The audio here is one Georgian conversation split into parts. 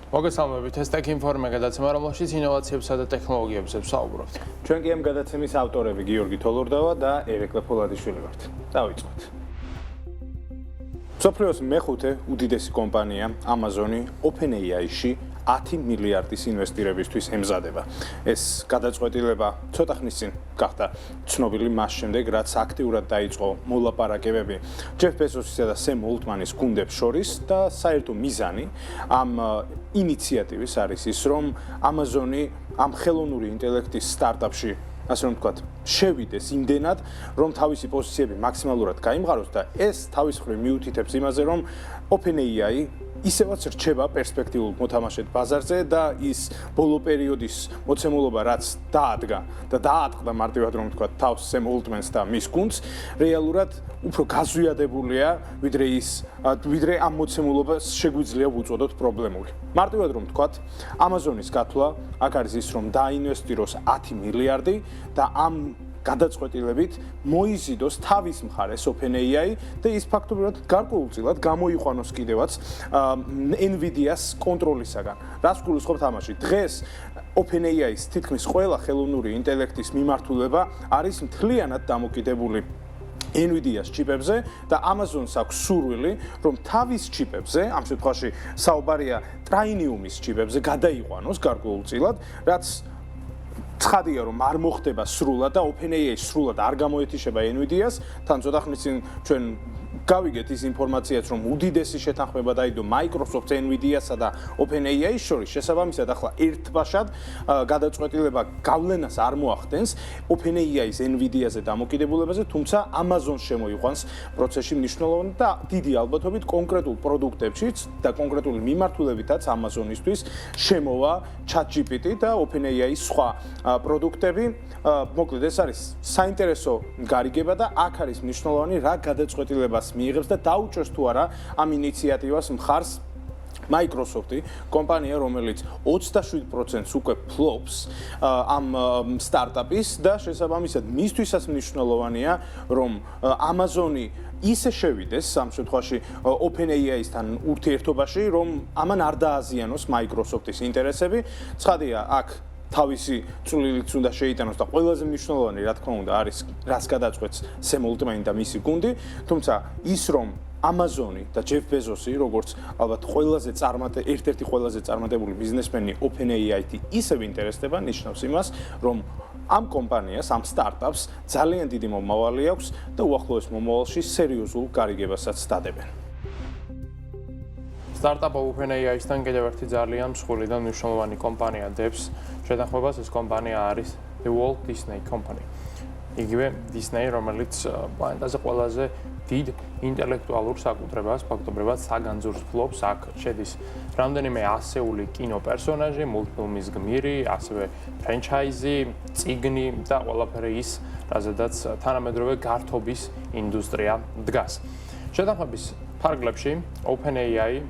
მოგესალმებით, ეს Tech Informe გადაცემა, რომელშიც ინოვაციებსა და ტექნოლოგიებზე ვსაუბრობთ. ჩვენ კი ამ გადაცემის ავტორები გიორგი თოლურდავა და ერეკლე ფოლადიშვილი ვართ. დავიწყოთ. მსოფლიოს მეხუთე უდიდესი კომპანია Amazon-ი OpenAI-ში 10 მილიარდის ინვესტირებისთვის ემზადება. ეს გადაწყვეტილება ცოტა ხნის წინ გახდა ცნობილი მას შემდეგ, რაც აქტიურად დაიწყო მოლაპარაკებები ჯეფ ბეზოსისა და სემ ოლტმანის გუნდებს შორის და საერთო მიზანი ამ ინიციატივის არის ის, რომ Amazon-ი ამ ხელოვნური ინტელექტის სტარტაპში ასე რომ ვთქვათ, შევიდეს იმდენად, რომ თავისი პოზიციები მაქსიმალურად გაიმღაროს და ეს თავის მხრივ მიუთითებს იმაზე, რომ OpenAI ისევაც რჩება პერსპექტიულ მოთამაშედ ბაზარზე და ის ბოლო პერიოდის მოცემულობა, რაც დაატყდა მარტივად რომ ვთქვათ, თავს სემ ოლტმენს და მის გუნდს, რეალურად უფრო გაზვიადებულია, ვიდრე ამ მოცემულობას შეგვიძლია ვუწოდოთ პრობლემული. მარტივად რომ ვთქვათ, Amazon-ის გათვლა აქ არის ის, რომ დაინვესტიროს 10 მილიარდი და ამ გადაწყვეტილებით მოიზიდოს თავის მხარეს OpenAI და ის ფაქტობრივად გარკვეულწილად გამოიყვანოს კიდევაც NVIDIA-ს კონტროლისაგან. რას გულისხმობთ ამაში? დღეს OpenAI-ის თითქმის ყველა ხელოვნური ინტელექტის მიმართულება არის მთლიანად დამოკიდებული NVIDIA-ს ჩიპებზე და Amazon-ს აქვს სურვილი, რომ თავის ჩიპებზე, ამ შემთხვევაში საუბარია Trainium-ის ჩიპებზე გადაიყვანოს გარკვეულწილად, რაც ცხადია რომ არ მოხდება სრულად და OpenAI სრულად არ გამოეთიშება NVIDIA-ს, თან ცოტა ხნის წინ ჩვენ გავიგეთ ის ინფორმაციაც, რომ უდიდესი შეთანხმება დაიდო Microsoft, NVIDIA-სა და OpenAI-ის შორის, შესაბამისად ახლა ერთბაშად გადაწყვეტილება გავლენას არ მოახდენს OpenAI-ის NVIDIA-ზე დამოკიდებულებაზე, თუმცა Amazon შემოიყვანს პროცესში მნიშვნელოვანი და დიდი ალბათობით კონკრეტულ პროდუქტებშიც და კონკრეტული მიმართულებითაც Amazon-ისთვის შემოვა ChatGPT და OpenAI-ის სხვა პროდუქტები. მოკლედ ეს არის საინტერესო გარიგება და აქ არის მნიშვნელოვანი რა გადაწყვეტილებას მიიღებს და დაუჭერს თუ არა ამ ინიციატივას მხარს Microsoft-ი, კომპანია, რომელიც 27%-ს უკვე ფლობს ამ სტარტაპის და შესაბამისად მისთვისაც მნიშვნელოვანია, რომ Amazon-ი ისე შევიდეს ამ შემთხვევაში OpenAI-სთან ურთიერთობაში, რომ ამან არ დააზიანოს Microsoft-ის ინტერესები. ცხადია, აქ თავისი წვლილიც უნდა შეიტანოს და ყველაზე მნიშვნელოვანი, რა თქმა უნდა, არის რას გადაწყვეტს სემ ოლტმანი და მისი გუნდი, თუმცა ის რომ Amazon-ი და ჯეფ ბეზოსი, როგორც ალბათ ერთ-ერთი ყველაზე წარმატებული ბიზნესმენი OpenAI-ით ისევ ინტერესდება, ნიშნავს იმას, რომ ამ კომპანიას, ამ სტარტაპს ძალიან დიდი მომავალი აქვს და უახლოეს მომავალში სერიოზულ გარიგებასაც დადებენ. სტარტაპ OpenAI-სთან კიდევ ერთი ძალიან მსხვილი და მნიშვნელოვანი კომპანია დებს შეთანხმებას. ეს კომპანია არის The Walt Disney Company. იგივე Disney, რომელიც პლანეტაზე ყველაზე დიდ ინტელექტუალურ საკუთრებას, ფაქტობრივად საგანძურს ფლობს. აქ შედის რამდენიმე ასეული კინოპერსონაჟი, მულტფილმის გმირი, ასევე ფრენჩაიზი, წიგნი და ყველაფერი ის, რაზედაც თანამედროვე გართობის ინდუსტრია დგას. შეთანხმების ფარგლებში OpenAI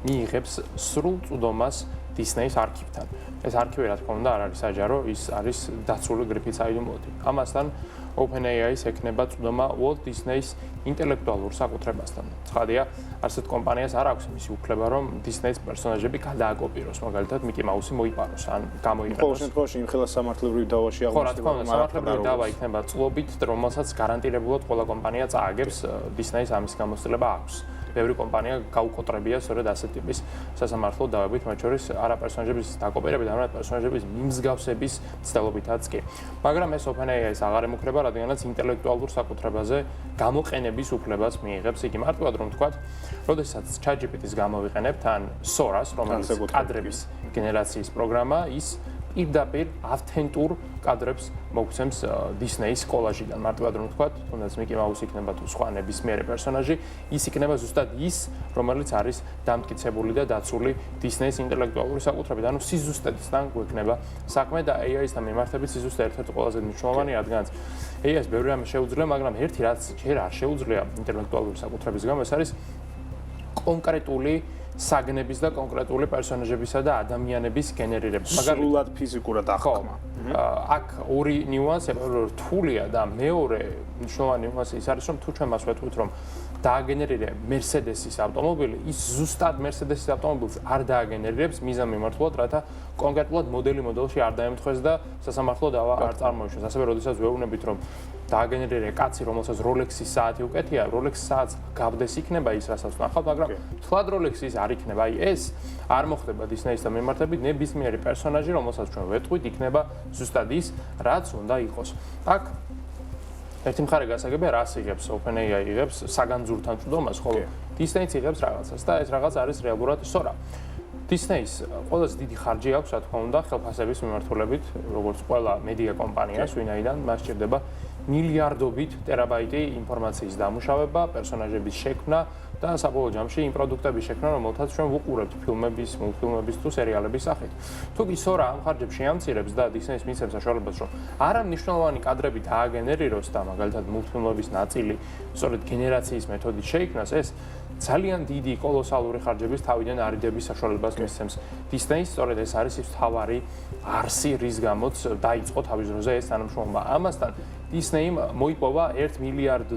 მიიღებს სრულ წვდომას Disney-ის არქივთან. ეს არქივი, რა თქმა უნდა, არ არის საჯარო, ის არის დაცული გრიფით საიდუმლოთი. ამასთან OpenAI-ს ექნება წვდომა Walt Disney-ის ინტელექტუალურ საკუთრებასთან. ცხადია, არსად კომპანიას არ აქვს იმისი უფლება, რომ Disney-ის პერსონაჟები გადააკოპიროს, მაგალითად, მიკი მაუსი მოიპაროს ან გამოიყენოს. ყოველ შემთხვევაში იმ ხელა სამართლებრივი დავაში აღმოჩნდება, რომ სამართლებრივი დავა იქნება წლობით, რომელსაც გარანტირებულად ყველა კომპანია წააგებს, Disney-ს ამის გამოცდილება აქვს. ბევრი კომპანია გაუკოტრებია სწორედ ასეთ ტიპის სასამართლო დავებით, მათ შორის არა პერსონაჟების დაკოპირებით, არამედ პერსონაჟების მიმსგავსების მცდელობითაც კი. მაგრამ ეს OpenAI-ს აღარ ემუქრება, რადგანაც ინტელექტუალურ საკუთრებაზე გამოყენების უფლებას მიიღებს. იგი მარტივად რომ ვთქვათ, როდესაც ChatGPT-ს გამოვიყენებთ ან Sora-ს, რომელიც კადრების გენერაციის პროგრამა, ის პირდაპირ ავთენტურ კადრებს მოგცემს Disney-ის კოლაჟიდან. მარტივად რომ ვთქვათ, თუნდაც მიკი მაუსი იქნება თუ სხვა ნებისმიერი პერსონაჟი, ის იქნება ზუსტად ის, რომელიც არის დამტკიცებული და დაცული Disney-ის ინტელექტუალური საკუთრებით. ანუ სიზუსტედთან გვექნება საქმე და AI-სთან მიმართებით სიზუსტე ერთ-ერთი ყველაზე მნიშვნელოვანი, რადგანაც AI-ს ბევრი რამე შეუძლია, მაგრამ ერთი რაც ჯერ არ შეუძლია ინტელექტუალური საკუთრების გამო, ეს არის კონკრეტული საგნების და კონკრეტული პერსონაჟებისა და ადამიანების გენერირება. სრულად ფიზიკურად აღქმა. აქ ორი ნიუანსი რთულია და მეორე მნიშვნელოვანი ნიუანსი ის არის, რომ თუ ჩვენ მას ვეთქვით, რომ დააგენერირება Mercedes-ის ავტომობილი, ის ზუსტად Mercedes-ის ავტომობილს არ დააგენერირებს მიზან მიმართულად, რათა კონკრეტულად მოდელში არ დაემთხვეს და სასამართლოდ არ წარმოიშვეს. ასევე როდესაც ვეუბნებით, რომ დააგენერირება კაცი, რომელსაც Rolex-ის საათი უკეთია, Rolex-ის საათს გავდეს იქნება ის, რასაც ნახავთ, მაგრამ თლად Rolex-ის არ იქნება. აი ეს არ მოხდება Disney-ისთან მიმართებით, ნებისმიერი პერსონაჟი, რომელსაც ჩვენ ვეტყვით, იქნება ზუსტად ის, რაც უნდა იყოს. აქ ერთი მხარე გასაგებია, რას იღებს OpenAI იღებს საგანძურთან წვდომას, ხოლო Disney-ც იღებს რაღაცას და ეს რაღაც არის რეალურად სწორა. Disney-ს ყველაზე დიდი ხარჯი აქვს, რა თქმა უნდა, ხელფასების მიმართულებით, როგორც ყველა მედია კომპანიას, ვინაიდან მას სჭირდება მილიარდობით ტერაბაიტი ინფორმაციის დამუშავება, პერსონაჟების შექმნა და საბოლოო ჯამში იმ პროდუქტების შექმნა, რომელთაც ჩვენ ვუყურებთ ფილმების, მულტფილმების თუ სერიალების სახით. თუ კი სორა ამ ხარჯებს შეამცირებს და Disney-ს მისცემს საშუალებას, რომ არა მნიშვნელოვანი კადრები დააგენერიროს და მაგალითად მულტფილმების ნაწილი სწორედ გენერაციის მეთოდით შეიქმნას, ეს ძალიან დიდი კოლოსალური ხარჯების თავიდან არიდების საშუალებას მისცემს Disney-ს, სწორედ ეს არის ის თავარი არსი, რის გამოც დაიწყო თავის დროზე ეს თანამშრომლობა. ამასთან Disney-მ მოიპოვა $1 მილიარდ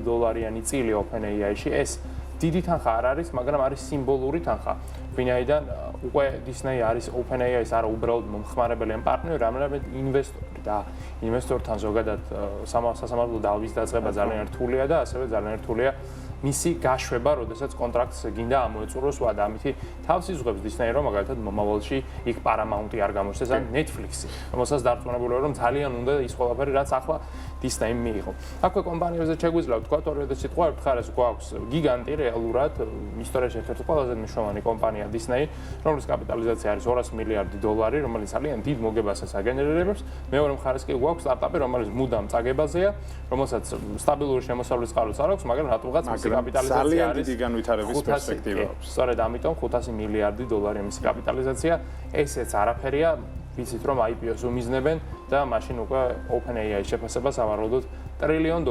წილი OpenAI-ში. ეს დიდი თანხა არ არის, მაგრამ არის სიმბოლური თანხა. ვინაიდან უკვე Disney არის OpenAI-ის არა უბრალოდ მომხმარებელი ან პარტნიორი, არამედ ინვესტორი და ინვესტორთან ზოგადად სასამართლო დავის დაწყება ძალიან რთულია და ასევე ძალიან რთულია მისი გაშვება, როდესაც კონტრაქტს გინდა ამოეწუროს ვა და ამითი თავს იზღებს Disney, რომ მაგალითად მომავალში იქ Paramount-ი არ გამოჩნდეს ან Netflix-ი, რომელსაც დარწმუნებული ვარ, რომ ძალიან უნდა ის ყველაფერი, რაც ახლა Disney-მ მიიღო. აქვე კომპანიებზე შეგვიძლია ვთქვა, ორივე სიტყვა ერთ მხარეს გვაქვს გიგანტი რეალურად, ისტორიაში ერთ-ერთი ყველაზე მნიშვნელოვანი კომპანია Disney, რომლის კაპიტალიზაცია არის $200 მილიარდი, რომელიც ძალიან დიდ მოგებასაც აგენერირებს. მეორე მხარეს კი გვაქვს სტარტაპი, რომელიც მუდამ წაგებაზეა, რომელსაც სტაბილური შემოსავლის წყაროც არ აქვს, მაგრამ რატომღაც მისი კაპიტალიზაცია არის ძალიან დიდი განვითარების პერსპექტივა აქვს. სწორედ ამიტომ $500 მილიარდი მისი კაპიტალიზაცია, ესეც არაფერია, ვიცით რომ IPO-ს უმიზნებენ და მაშინ უკვე OpenAI შეფასებას ავარაუდოთ $1 ტრილიონ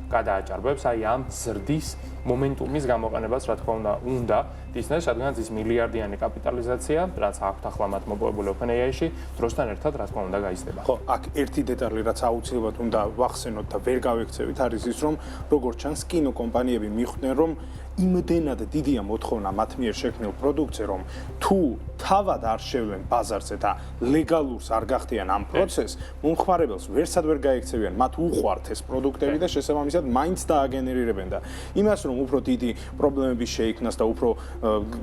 გადააჭარბებს, აი ამ ზრდის მომენტუმის გამოყენებას, რა თქმა უნდა, Disney-ს, რადგანაც ის მილიარდიანი კაპიტალიზაცია, რაც აქვთ ახლა მათ მოპოვებული OpenAI-ში, დროსთან ერთად, რა თქმა უნდა, გაიზრდება. ხო, აქ ერთი დეტალი, რაც აუცილებლად უნდა ვახსენოთ და ვერ გავექცევით, არის ის, რომ როგორც ჩანს, კინოკომპანიები მიხვდნენ, რომ იმდენად დიდია მოთხოვნა მათ მიერ შექმნილ პროდუქტზე, რომ თუ თავად არ შევლენ ბაზარზე და ლეგალურს არ გახდიან ამ პროცესს, მომხმარებელს ვერსად ვერ გაექცევიან, მათ უყვართ ეს პროდუქტები და შესაბამისად მაინც დააგენერირებენ და იმას, რომ უფრო დიდი პრობლემები შეიქმნას და უფრო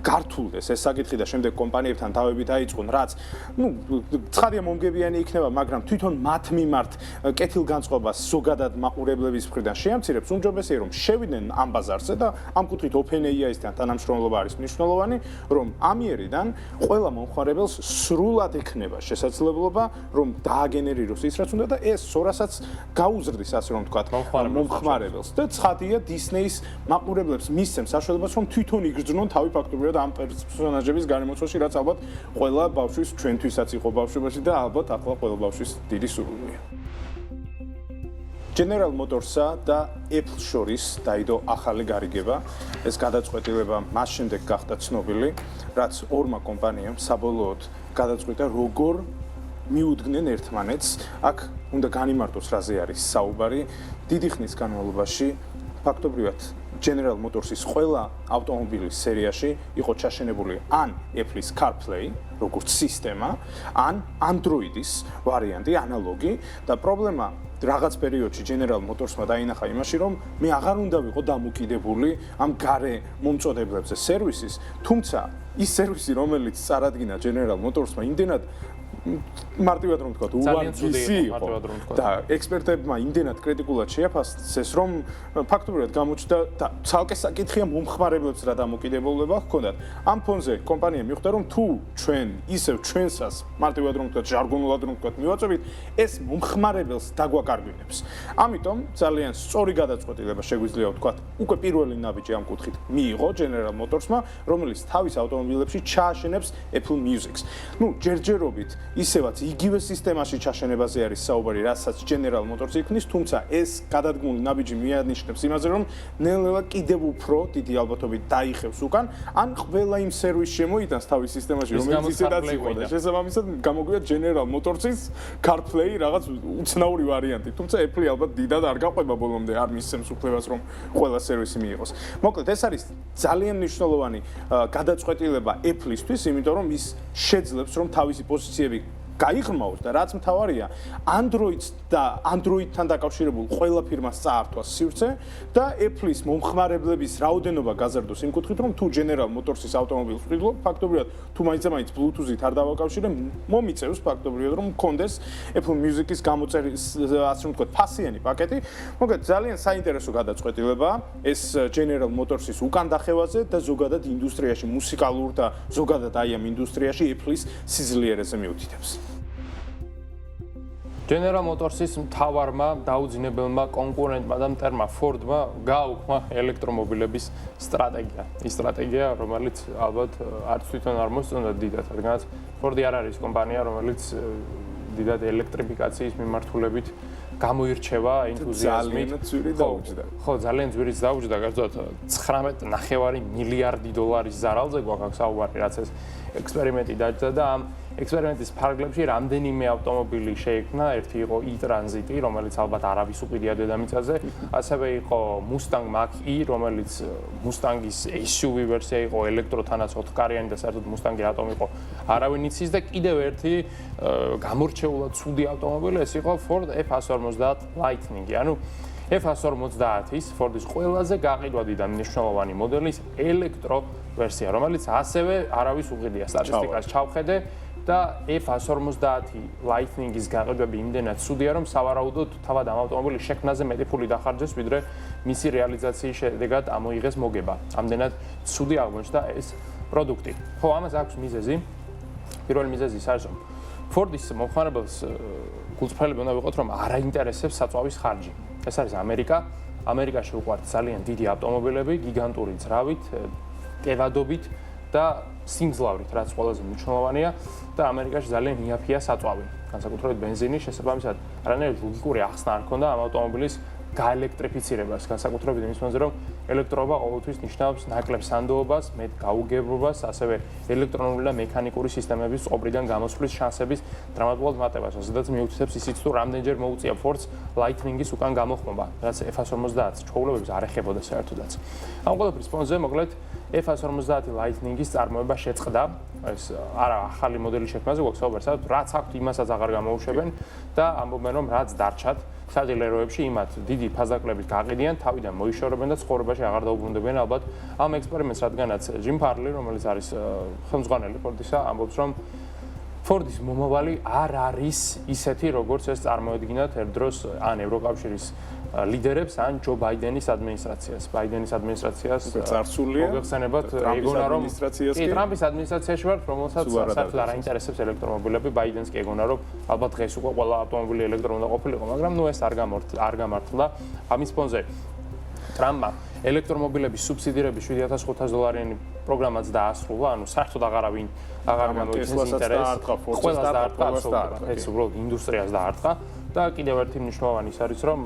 გართულდეს ეს საკითხი და შემდეგ კომპანიებთან თავები დაიწყონ, რაც, ცხადია მომგებიანი იქნება, მაგრამ თვითონ მათ მიმართ კეთილგანწყობას ზოგადად მაყურებლების მხრიდან შეამცირებს, უმჯობესია რომ შევიდნენ ამ ბაზარზე და ამ კუთხით OpenAI-ისთან თანამშრომლობა არის მნიშვნელოვანი, რომ ამიერიდან ყველა მომხმარებელს სრულად ექნება შესაძლებლობა, რომ დააგენერიროს ის რაც უნდა და ეს სორასაც გაუზრდის, ასე რომ ვთქვათ, მომხმარებელს. და ცხადია Disney-ის მაყურებლებს მისცემს საშუალებას, რომ თვითონ იგრძნონ თავი ფაქტობრივად ამ პერსონაჟების გარემოცვაში, რაც ალბათ ყველა ბავშვის ჩვენთვისაც იყო ბავშვობაში და ალბათ ახლა ყველა ბავშვის დიდი სურვილია. General Motors-ა და Apple შორის დაიდო ახალი გარიგება. ეს გადაწყვეტილება მას შემდეგ გახდა ცნობილი, რაც ორმა კომპანიამ საბოლოოდ გადაწყვიტა, როგორ მიუდგნენ ერთმანეთს. აქ უნდა განიმარტოს, რაზე არის საუბარი. დიდი ხნის განმავლობაში ფაქტობრივად General Motors-ის ყველა ავტომობილის სერიაში იყო ჩაშენებული ან Apple-ის CarPlay, როგორც სისტემა, ან Android-ის ვარიანტი, ანალოგი და პრობლემა რაღაც პერიოდში General Motors-მა დაინახა იმაში, რომ მე აღარ უნდა ვიყო დამოკიდებული ამ გარე მომწოდებლებზე სერვისის, თუმცა ის სერვისი, რომელიც წარადგინა General Motors-მა, იმდენად მარტივად რომ ვთქვათ, უვარჯისი იყო და ექსპერტებმა იმდენად კრიტიკულად შეაფასეს, რომ ფაქტობრივად გამოჩნდა და ცალკე საკითხია მომხმარებლებს რა დამოკიდებულება ჰქონდათ. ამ ფონზე კომპანია მიხვდა, რომ თუ ჩვენ ისევ ჩვენსას მარტივად რომ ვთქვათ, ჟარგონულად რომ ვთქვათ, მივაწვევით, ეს მომხმარებელს დაგვაკარგვინებს. ამიტომ ძალიან სწორი გადაწყვეტილება შეგვიძლია ვთქვათ, უკვე პირველი ნაბიჯი ამ კუთხით მიიღო General Motors-მა, რომელიც თავის ავტომობილებში ჩააშენებს Apple Music-ს. ჯერჯერობით ისევაც იგივე სისტემაში ჩაშენებაზე არის საუბარი, რასაც General Motors იქნის, თუმცა ეს გადადგმული ნაბიჯი მიანიშნებს იმაზე, რომ ნელ-ნელა კიდევ უფრო დიდი ალბათობით დაიხევს უკან, ან ყველა იმ სერვისს შემოიტანს თავის სისტემაში, რომელიც ისედაც იყო და შესაბამისად გამოგვია General Motors-ის CarPlay რაღაც უცნაური ვარიანტი. თუმცა Apple ალბათ დიდად არ გაყვება ბოლომდე, არ მისცემს უფლებას, რომ ყველა სერვისი მიიღოს. მოკლედ, ეს არის ძალიან მნიშვნელოვანი გადაწყვეტილება Apple-ისთვის, იმიტომ რომ ის შეძლებს, რომ თავისი პოზიციები გაიღრმაოს და რაც მთავარია, Android-ს და Android-თან დაკავშირებულ ყველა ფირმას წაართვას სივრცე და Apple-ის მომხმარებლების რაოდენობა გაზარდოს იმ კუთხით, რომ თუ General Motors-ის ავტომობილს ვყიდულობ, ფაქტობრივად თუ მაინც Bluetooth-ით არ დავაკავშირებ, მომიწევს ფაქტობრივად, რომ მქონდეს Apple Music-ის გამოწერის, ასე რომ ვთქვათ, ფასიანი პაკეტი. მოკლედ, ძალიან საინტერესო გადაწყვეტილებაა ეს General Motors-ის უკან დახევაზე და ზოგადად ინდუსტრიაში, მუსიკალურ და ზოგადად აი ამ ინდუსტრიაში Apple-ის სიძლიერეზე მიუთითებს. General Motors-ის მთავარმა დაუძინებელმა კონკურენტმა და მტერმა Ford-მა გააუქმა ელექტრომობილების სტრატეგია. ის სტრატეგია, რომელიც ალბათ არც თვითონ არ მოსწონდა დიდად, რადგანაც Ford-ი არ არის კომპანია, რომელიც დიდად ელექტრიფიკაციის მიმართულებით გამოირჩევა ენთუზიაზმით. ხო, ძალიან ძვირიც დაუჯდა, გარკვეულად 19.5 მილიარდი დოლარის ზარალზე გვაქვს საუბარი, რაც ეს ექსპერიმენტი დაჯდა და ამ ექსპერიმენტის ფარგლებში რამდენიმე ავტომობილი შეიქმნა, ერთი იყო e-Transit, რომელიც ალბათ არავის უყიდია დედამიწაზე, ასევე იყო Mustang Mach-E, რომელიც Mustang-ის SUV ვერსია იყო, ელექტროთანაც 4-კარიანი და საერთოდ Mustang-ი რატომ იყო არავინ იცის და კიდევ ერთი გამორჩეულად ცუდი ავტომობილი ეს იყო Ford F150 Lightning-ი, ანუ F150-ის Ford-ის ყველაზე გაყიდვადი და მნიშვნელოვანი მოდელის ელექტრო ვერსია, რომელიც ასევე არავის უყიდია სტატისტიკას ჩავხედე და F150 Lightning-ის გაყიდვები იმდენად ცუდია, რომ სავარაუდოდ თავად ამ ავტომობილის შექმნაზე მეტი ფული დახარჯეს, ვიდრე მისი რეალიზაციის შედეგად ამოიღეს მოგება. ამდენად ცუდი აღმოჩნდა ეს პროდუქტი. ხო, ამას აქვს მიზეზი. პირველი მიზეზი ის არის, რომ Ford-ის მომხმარებელს გულწრფელები უნდა ვიყოთ, რომ არ აინტერესებს საწვავის ხარჯი. ეს არის ამერიკა. ამერიკაში უყვართ ძალიან დიდი ავტომობილები, გიგანტური ძრავით, ტევადობით და სიმძლავრით, რაც ყველაზე მნიშვნელოვანია და ამერიკაში ძალიან იაფია საწვავი. განსაკუთრებით ბენზინის შესაბამისად, არანაირი ლოგიკური ახსნა არ ქონდა ამ ავტომობილის გაელექტრიფიცირებას, განსაკუთრებით იმის მიზეზი, რომ ელექტროობა ყოველთვის ნიშნავს ნაკლებ სანდოობას, მეტ გაუგებრობას, ასევე ელექტრონული და მექანიკური სისტემების წყობრიდან გამოსვლის შანსების დრამატულად მატებას, სადაც მიუთითებს ისიც, თუ რამდენჯერ მოუწია Ford-ს Lightning-ის უკან გამოხმობა, რაც F150-ს ჩვეულებებს არ ეხებოდა საერთოდაც. ამ ყველაფრის ფონზე, მოკლედ, F150 Lightning-ის წარმოება შეწყდა, ეს არა ახალი მოდელი შექმნაზე გვაქვს საუბარი, სადაც რაც აქვთ იმასაც აღარ გამოუშვებენ და ამბობენ, რომ რაც დარჩათ სადილეროებში იმათ დიდი ფაზაკლებით გაყიდიან, თავიდან მოიშორებენ და ცხოვრებაში აღარ დაუბრუნდებიან ალბათ ამ ექსპერიმენტს, რადგანაც Jim Farley, რომელიც არის ხელმძღვანელი Ford-ისა, ამბობს, რომ Ford-ის მომავალი არ არის ისეთი, როგორც ეს წარმოედგინათ ერთ დროს ან ევროკავშირის ლიდერებს ან ჯო ბაიდენის ადმინისტრაციას. ბაიდენის ადმინისტრაციას მოგეხსენებათ, ეგონა რომ ტრამპის ადმინისტრაციაში ვართ, რომელსაც საერთოდ არ აინტერესებს ელექტრომობილები, ბაიდენს კი ეგონა რომ ალბათ დღეს უკვე ყველა ავტომობილი ელექტრო უნდა ყოფილიყო, მაგრამ ნუ ეს არ გამართლა ამის ფონზე. ტრამპმა ელექტრომობილების სუბსიდირების $7,500 პროგრამაც დაასრულა, ანუ საერთოდ აღარ გამოიწვევს ინტერესს. ყველას დაარტყა, ეს უბრალოდ ინდუსტრიას დაარტყა. და კიდევ ერთი მნიშვნელოვანი ის არის, რომ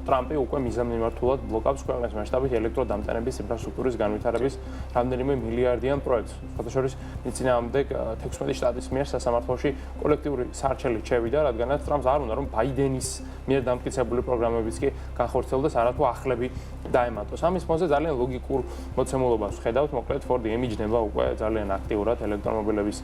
ტრამპი უკვე მიზანმიმართულად ბლოკავს ქვეყნის მასშტაბით ელექტროდამტენების ინფრასტრუქტურის განვითარების რამდენიმე მილიარდიან პროექტს. ფოტოშორის მიწინააღმდეგ 16 შტატის მიერ სასამართლოში კოლექტიური საარჩევნით შევიდა, რადგანაც ტრამპს არ უნდა რომ ბაიდენის მიერ დამტკიცებული პროგრამებიც კი განხორციელდეს, არათუ ახლები დაემატოს. ამის ფონზე ძალიან ლოგიკურ მოცემულობას ვხედავთ, მოკლედ Ford-ი ემიჯნება უკვე ძალიან აქტიურად ელექტრომობილების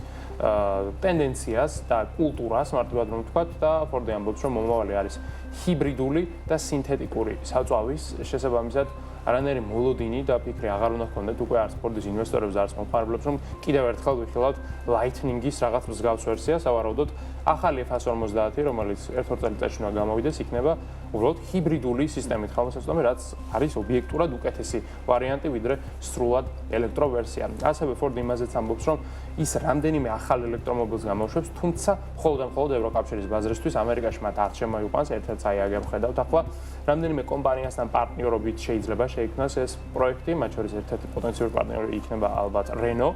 ტენდენციას და კულტურას, მარტივად რომ ვთქვათ, და Ford-ი ამბობს, რომ მომავალი არის ჰიბრიდული და სინთეტიკური საწვავის, შესაბამისად არანაირი მოლოდინი და ფიქრი აღარ უნდა ჰქონდეთ უკვე არც Ford-ის ინვესტორებს, არც მომხმარებლებს, რომ კიდევ ერთხელ ვიხილავთ Lightning-ის რაღაც მსგავს ვერსია, სავარაუდოდ ახალი F150, რომელიც ერთ-ორ წელიწადში უნდა გამოვიდეს, იქნება უბრალოდ ჰიბრიდული სისტემით ხელმისაწვდომი, რაც არის ობიექტურად უკეთესი ვარიანტი, ვიდრე სრულად ელექტრო ვერსია. ასევე Ford იმაზეც ამბობს, რომ ის რამდენიმე ახალ ელექტრომობილს გამოუშვებს, თუმცა მხოლოდ ევროკავშირის ბაზრისთვის ამერიკაში მათ არ შემოიყვანს, ერთ-ერთს აი აგერ ხედავთ ახლა, რამდენიმე კომპანიასთან პარტნიორობით შეიძლება შეიქმნას ეს პროექტი, მათ შორის ერთ-ერთი პოტენციური პარტნიორი იქნება ალბათ Renault.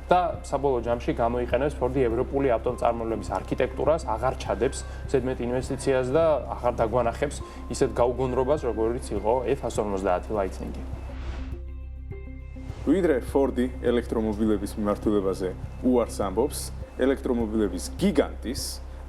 და საბოლოო ჯამში გამოიყენებს Ford-ი ევროპული ავტომწარმოებლების არქიტექტურას, აღარ ჩადებს ზედმეტ ინვესტიციას და აღარ დაგვანახებს ისეთ გაუგონრობას, როგორიც იყო F150 Lightning-ი. ვიდრე Ford-ი ელექტრომობილების მიმართულებაზე უარს ამბობს, ელექტრომობილების გიგანტის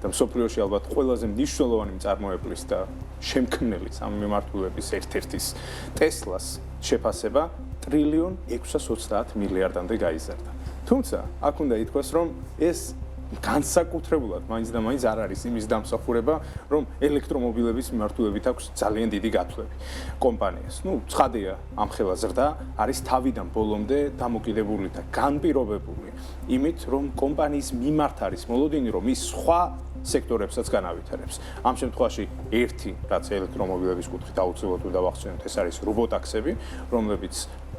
და მსოფლიოში ალბათ ყველაზე მნიშვნელოვანი მწარმოებლის და შემქმნელის ამ მიმართულების ერთ-ერთის Tesla-ს შეფასება $1,630 მილიარდამდე გაიზარდა. თუმცა, აქ უნდა ითქვას, რომ ეს განსაკუთრებულად მაინც და მაინც არ არის იმის დამსახურება, რომ ელექტრომობილების მიმართულებით აქვს ძალიან დიდი გათვლები კომპანიას. ცხადია, ამ ხელა ზრდა არის თავიდან ბოლომდე დამოკიდებული და განპირობებული იმით, რომ კომპანიის მიმართ არის მოლოდინი, რომ ის სხვა სექტორებსაც განავითარებს. ამ შემთხვევაში ერთი, რაც ელექტრომობილების კუთხით აუცილებლად უნდა ვახსენოთ, ეს არის რობოტაქსები, რომლებიც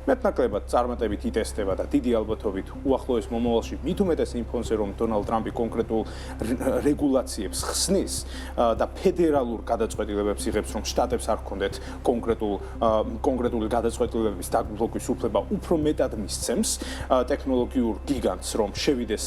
მეტნაკლებად წარმატებით იტესტება და დიდი ალბათობით უახლოეს მომავალში მით უმეტეს იმ ფონზე, რომ დონალდ ტრამპი კონკრეტულ რეგულაციებს ხსნის და ფედერალურ გადაწყვეტილებებს იღებს, რომ შტატებს არ ჰქონდეთ კონკრეტული გადაწყვეტილებების დაბლოკვის უფლება, უფრო მეტად მისცემს ტექნოლოგიურ გიგანტს, რომ შევიდეს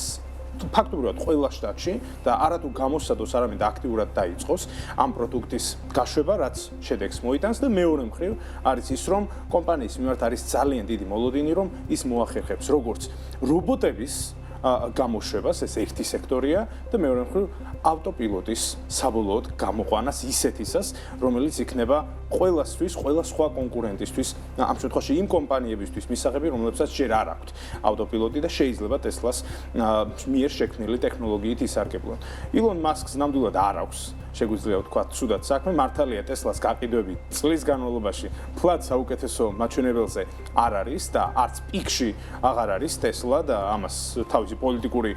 ფაქტობრივად ყველა შტატში და არათუ გამოსცადოს, არამედ აქტიურად დაიწყოს ამ პროდუქტის გაშვება, რაც შედეგს მოიტანს და მეორე მხრივ არის ის, რომ კომპანიის მიმართ არის ძალიან დიდი მოლოდინი, რომ ის მოახერხებს როგორც რობოტების გამოშვებას, ეს ერთი სექტორია და მეორე მხრივ ავტოპილოტის საბოლოოდ გამოყვანას ისეთისას, რომელიც იქნება ყველასთვის, ყველა სხვა კონკურენტისთვის, ამ შემთხვევაში იმ კომპანიებისთვის მისაღები, რომლებსაც ჯერ არ აქვთ ავტოპილოტი და შეიძლება Tesla-ს მიერ შექმნილი ტექნოლოგიით ისარგებლონ. ილონ მასკს ნამდვილად არ აქვს შეგვიძლია ვთქვათ, ცუდად საქმე, მართალია Tesla-ს გაყიდვები წლის განმავლობაში ფლად საუკეთესო მაჩვენებელზე არ არის და არც პიკში აღარ არის Tesla და ამას თავისი პოლიტიკური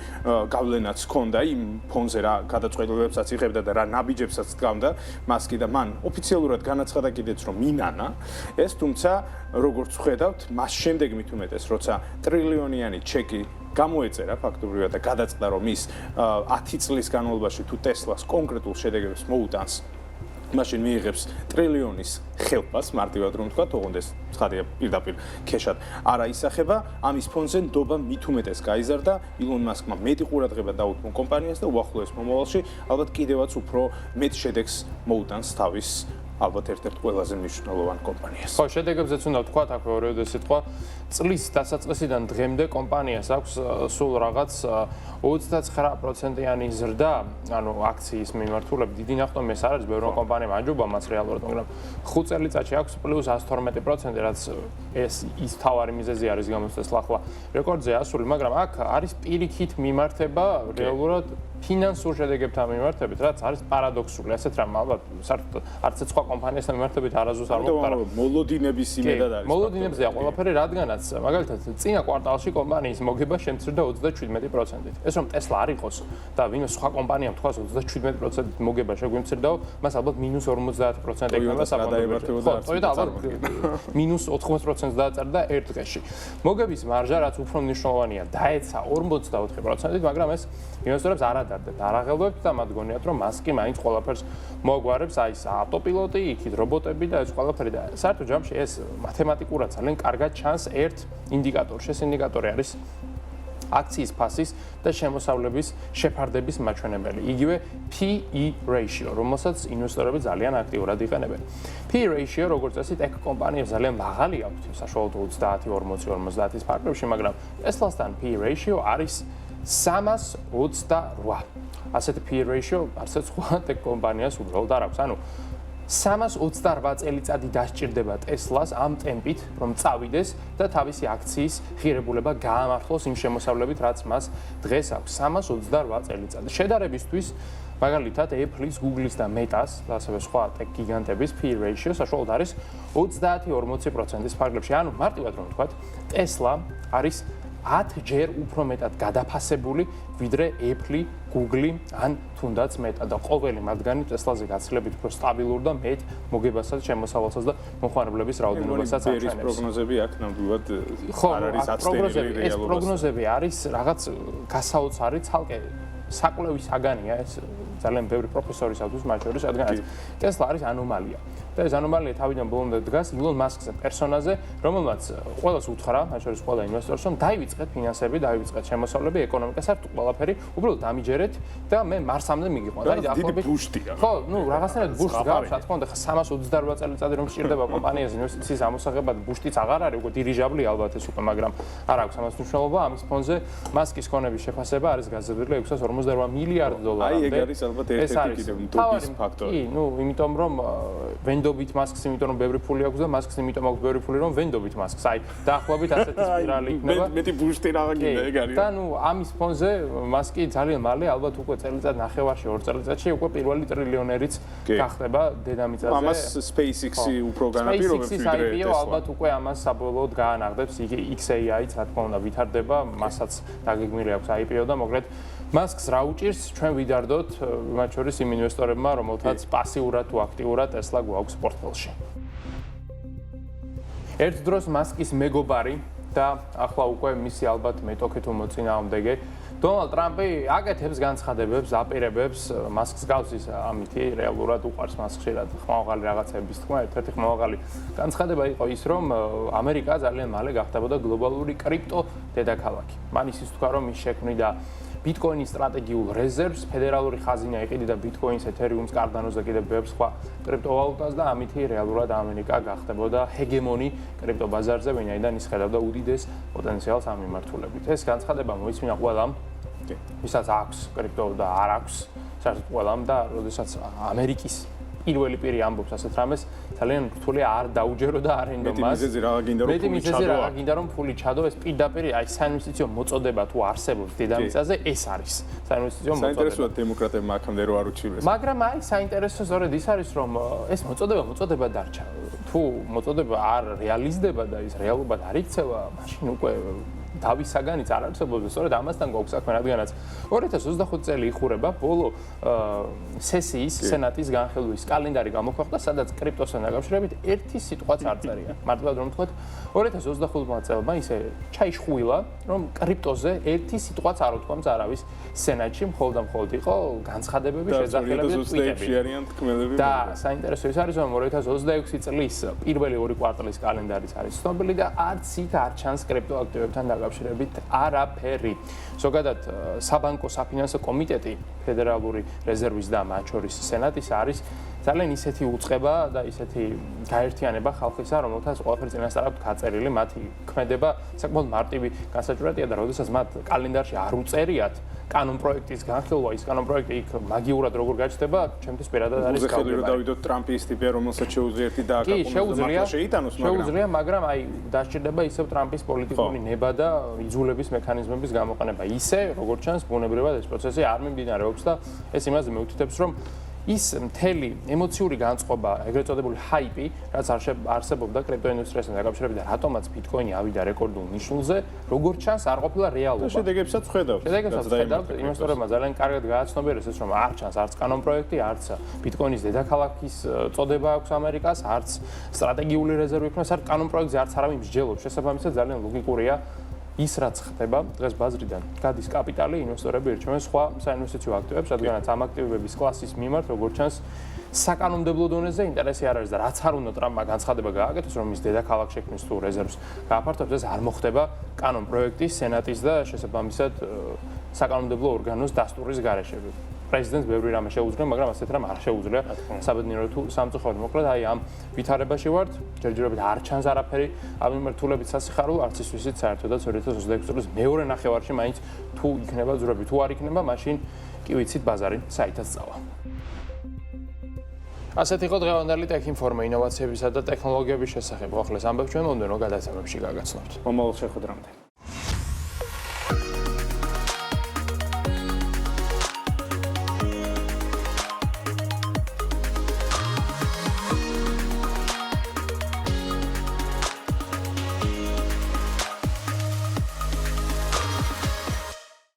გავლენაც ჰქონდა იმ ფონზე რა გადაწყვეტილებებსაც იღებდა და რა ნაბიჯებსაც დგამდა მასკი და მან ოფიციალურად განაცხადა კიდეც რომ მინანა ეს, თუმცა როგორც ვხედავთ, მას შემდეგ მით უმეტეს, როცა ტრილიონიანი ჩეკი გამოეწერა ფაქტობრივად და გადაწყდა, რომ ის 10 წლის განმავლობაში თუ Tesla-ს კონკრეტულ შედეგებს მოუტანს, მაშინ მიიღებს ტრილიონის ხელფას, მარტივად რომ ვთქვა, ოღონდ ეს ცხადია პირდაპირ ქეშად არა ისახება, ამის ფონზე ნდობა მით უმეტეს გაიზარდა, ილონ მასკმა მეტი ყურადღება დაუთმო კომპანიას და უახლოეს მომავალში ალბათ კიდევაც უფრო მეტ შედეგს მოუტანს თავის ალბათ ერთ-ერთ ყველაზე მნიშვნელოვან კომპანიას. ხო, შედეგებზეც უნდა ვთქვა, აქვე ორივე სიტყვა, წლის დასაწყისიდან დღემდე კომპანიას აქვს სულ რაღაც 29%-იანი ზრდა, ანუ აქციის მიმართულებით დიდი ნახტომი ეს არის ბევრი კომპანია, მაჯობა მას რეალურად, მაგრამ 5 წელიწადში აქვს პლუს 112%, რაც ის თავარი მიზეზი არის გამოსწესლა ახლა რეკორდზე ასული, მაგრამ აქ არის პირიქით მიმართება რეალურად ფინანსურ შედეგებთან მიმართებით, რაც არის პარადოქსული, ასეთ რამ ალბათ საერთოდ არც სხვა კომპანიასთან მიმართებით არასდროს არ ვუყარა. მოლოდინების იმედად არის. მოლოდინებზეა ყველაფერი, რადგანაც მაგალითად წინა კვარტალში კომპანიის მოგება შემცირდა 37%-ით. ეს რომ Tesla არ იყოს და ვინმე სხვა კომპანიამ თქვას 37%-ით მოგება შეგვიმცირდაო, მას ალბათ -50% ეკნება საბოლოოში. Toyota ალბათ -80%-ს დააწერდა ერთ დღეში. მოგების მარჟა რაც უფრო მნიშვნელოვანია, დაეცა 44%-ით, მაგრამ ეს ინვესტორებს არ ადარდებთ, არ აღელვებთ და მათ გონიათ, რომ მასკი მაინც ყველაფერს მოგვარებს, აი ეს ავტოპილოტი, იქით რობოტები და ეს ყველაფერი და საერთოდ ჯამში ეს მათემატიკურად ძალიან კარგად ჩანს ერთ ინდიკატორში. ეს ინდიკატორი არის აქციის ფასის და შემოსავლების შეფარდების მაჩვენებელი, იგივე PE ratio, რომელსაც ინვესტორები ძალიან აქტიურად იყენებენ. PE ratio, როგორც წესი, ტექ კომპანიებს ძალიან მაღალი აქვთ, საშუალოდ 30, 40, 50-ის ფარგლებში, მაგრამ Tesla-სთან PE ratio არის 328. ასეთი PE ratio არცერთ სხვა ტექ კომპანიას უბრალოდ არ აქვს. ანუ 328 წელიწადი დასჭირდება Tesla-ს ამ ტემპით, რომ წავიდეს და თავისი აქციის ღირებულება გაამართლოს იმ შემოსავლებით, რაც მას დღეს აქვს. 328 წელიწადი. შედარებისთვის, მაგალითად, Apple-ის, Google-ის და Meta-ს, ასევე სხვა ტექ გიგანტების PE ratio საშუალოდ არის 30-40%-ის ფარგლებში. ანუ მარტივად რომ ვთქვათ, Tesla არის 10 ჯერ უფრო მეტად გადაფასებული, ვიდრე Apple, Google ან თუნდაც Meta და ყოველი მათგანი Tesla-ზე გაცილებით უფრო სტაბილურ და მეტ მოგებასაც, შემოსავალსაც და მოხმარებლების რაოდენობასაც აჩვენებს. ეს პროგნოზები აქ ნამდვილად არ არის აცდენილი რეალობასთან. ეს პროგნოზები არის რაღაც გასაოცარი, ცალკე საკვლევი საგანია ეს ძალიან ბევრი პროფესორისათვის მათ შორის, რადგან Tesla არის ანომალია. და ეს ანომალია თავიდან ბოლომდე დგას ილონ მასკზე, პერსონაზე, რომელმაც ყველას უთხრა, მათ შორის ყველა ინვესტორს, რომ დაივიწყეთ ფინანსები, დაივიწყეთ შემოსავლები, ეკონომიკა საერთოდ ყველაფერი, უბრალოდ დამიჯერეთ და მე მარსამდე მიგიყვანთ. და დიდი ბუშტია. ხო, ნუ რაღაცნაირად ბუშტი გაქვს, რა თქმა უნდა, ხა 328 წელიწადი რომ სჭირდება კომპანიას ინვესტიციის ამოსაღებად, ბუშტიც აღარ არის, უკვე დირიჟაბლი ალბათ ეს უკვე, მაგრამ არ აქვს ამას მნიშვნელობა, ამის ფონზე მასკის ქონების შეფასება არის გაზრდილი 648 მილიარდ დოლარამდე. აი, ეგ არის ალბათ ერთ-ერთი კიდევ მტობის ფაქტორი. კი, ნუ იმიტომ რომ ვენდობით მასკს, იმიტომ რომ ბევრი ფული აქვს და მასკს იმიტომ აქვს ბევრი ფული რომ ვენდობით მასკს. აი, დაახლოებით ასეთი სპირალი იქნება. მეტი ბუშტი რა გინდა ეგ არის. და ნუ ამის ფონზე მასკი ძალიან მალე ალბათ უკვე წელიწად ნახევარში, 2 წელიწადში უკვე პირველი ტრილიონერიც გახდება დედამიწაზე. ამას SpaceX-ი უფრო განაპირობებს ვიდრე IPO ალბათ უკვე ამას საბოლოოდ გაანაღდებს. იგი XAI-ც რა თქმა უნდა ვითარდება, მასაც დაგეგმილი აქვს IPO და მოკლედ მასკს რა უჭირს ჩვენ ვიდარდოთ მათ შორის იმ ინვესტორებმა, რომელთაც პასიურად თუ აქტიურად Tesla გვაქვს პორტფელში. ერთ დროს მასკის მეგობარი და ახლა უკვე მისი ალბათ მეტოქე თუ მოწინააღმდეგე დონალდ ტრამპი აკეთებს განცხადებებს, აპირებებს მასკს გავსის ამითი რეალურად უყარს მას ხშირად ხმააღალი რაღაცების თქმა, ერთ-ერთი ხმააღალი განცხადება იყო ის, რომ ამერიკა ძალიან მალე გახდებოდა გლობალური კრიპტო დედაქალაქი. მან ისიც თქვა, რომ ის შექმნიდა ბიტკოინის სტრატეგიულ რეზერვს, ფედერალური ხაზინა იყიდიდა ბიტკოინს, ეთერიუმს, კარდანოს და კიდევ ბევრ სხვა კრიპტოვალუტას და ამითი რეალურად ამერიკა გახდებოდა ჰეგემონი კრიპტობაზარზე, ვინაიდან ის ხედავდა უდიდეს პოტენციალს ამ მიმართულებით. ეს განცხადება მოისმინა ყველამ, ვისაც აქვს კრიპტო და არ აქვს, საერთოდ ყველამ და როდესაც ამერიკის პირველი პირი ამბობს ასეთ რამეს, ძალიან რთულია არ დაუჯერო და არ ენდო მას. მეტი მიზეზი რა გინდა რომ ფული ჩადო. რა გინდა რომ ფული ჩადო, ეს პირდაპირ აი საინვესტიციო მოწოდება თუ არსებობს დედამიწაზე, ეს არის. საინვესტიციო მოწოდება. საინტერესოა დემოკრატებმა აქამდე რო არ უჩივეს. მაგრამ აი საინტერესო სწორედ ის არის, რომ ეს მოწოდება დარჩა. თუ მოწოდება არ რეალიზდება და ის რეალობად არ იქცევა, მაშინ უკვე დავის საგანიც არ არსებობს, სწორედ ამასთან გვაქვს საქმე, რადგანაც 2025 წელი იხურება ბოლო სესიის სენატის განხილვის კალენდარი გამოქვეყნდა, სადაც კრიპტოსთან დაკავშირებით ერთი სიტყვაც არ წერია. მართლაც რომ ვთქვათ, 2025 წელმა ისე ჩაიშხვილა, რომ კრიპტოზე ერთი სიტყვაც არ უთქვამს არავის სენატში, მხოლოდ იყო განცხადებები, შეძახილები, ტვიტები. და საინტერესო ის არის, რომ 2026 წლის პირველი 2 კვარტალის კალენდარიც არის ცნობილი და არც იქ არ ჩანს კრიპტოაქტივებთან დაკავშირებით არაფერი. ზოგადად, საბანკო საფინანსო კომიტეტი ფედერალური რეზერვის და მათ შორის სენატის არის ძალიან ისეთი უწყება და ისეთი გაერთიანება ხალხისა, რომელთაც ყველაფერი წინასწარ აქვს გაწერილი, მათი ქმედება საკმაოდ მარტივი განსაჭიროებია და როდესაც მათ კალენდარში არ უწერიათ კანონ პროექტის განხილვა, ის კანონ პროექტი იქ მაგიურად როგორ გაჩნდება, ჩემთვის პირადად არის გავიგებარი. უზრხელი რომ დავიდოთ ტრამპი ის ტიპია, რომელსაც შეუძლია ერთი დააკარგოს და მართლა შეიტანოს, მაგრამ შეუძლია, მაგრამ აი დასჭირდება ისევ ტრამპის პოლიტიკური ნება და იძულების მექანიზმების გამოყენება. ისე, როგორც ჩანს, ბუნებრივად ეს პროცესი არ მიმდინარეობს და ეს იმაზე მეუთითებს, რომ ის მთელი ემოციური განწყობა, ეგრეთ წოდებული ჰაიპი, რაც არსებობდა კრიპტოინდუსტრიასთან დაკავშირებით და რატომაც ბიტკოინი ავიდა რეკორდულ ნიშნულზე, როგორც ჩანს, არ ყოფილა რეალობა. შედეგებსაც ხედავთ. შედეგებსაც ხედავთ, ინვესტორებმა ძალიან კარგად გააცნობიერეს ეს, რომ არ ჩანს არც კანონ პროექტი, არც ბიტკოინის დედაქალაქის წოდება აქვს ამერიკას, არც სტრატეგიული რეზერვი იქნება, საერთოდ კანონ პროექტზე არც არავინ მსჯელობს. შესაბამისად, ძალიან ლოგიკურია ის რაც ხდება დღეს ბაზრიდან გადის კაპიტალი, ინვესტორები ირჩევენ სხვა საინვესტიციო აქტივებს, რადგანაც ამ აქტივების კლასის მიმართ, როგორც ჩანს, საკანონმდებლო დონეზე ინტერესი არ არის და რაც არ უნდა ტრამპმა განცხადება გააკეთოს, რომ ის დედაქალაქ შექმნის თუ რეზერვს გააფართოვებს, ეს არ მოხდება კანონ პროექტის, სენატის და შესაბამისად საკანონმდებლო ორგანოს დასტურის გარეშე. პრეზიდენტს ბევრი რამე შეუძლია, მაგრამ ასეთ რამ არ შეუძლია საბედნიერო თუ სამწუხაროდ. მოკლედ, აი ამ ვითარებაში ვართ, ჯერჯერობით არ ჩანს არაფერი ამ მიმართულებით სასიხარულო, არც ის ვისით საერთოდაც 2026 წლის მეორე ნახევარში მაინც თუ იქნება ძვრები, თუ არ იქნება, მაშინ კი ვიცით ბაზარი საითაც წავა. ასეთ იყო დღევანდელი ტექინფორმე ინოვაციებისა და ტექნოლოგიების შესახებ. ახლა ამბობ ჩვენ მომდენო გადაცემებში გაგაცნობთ. მომავალ შეხვედრამდე.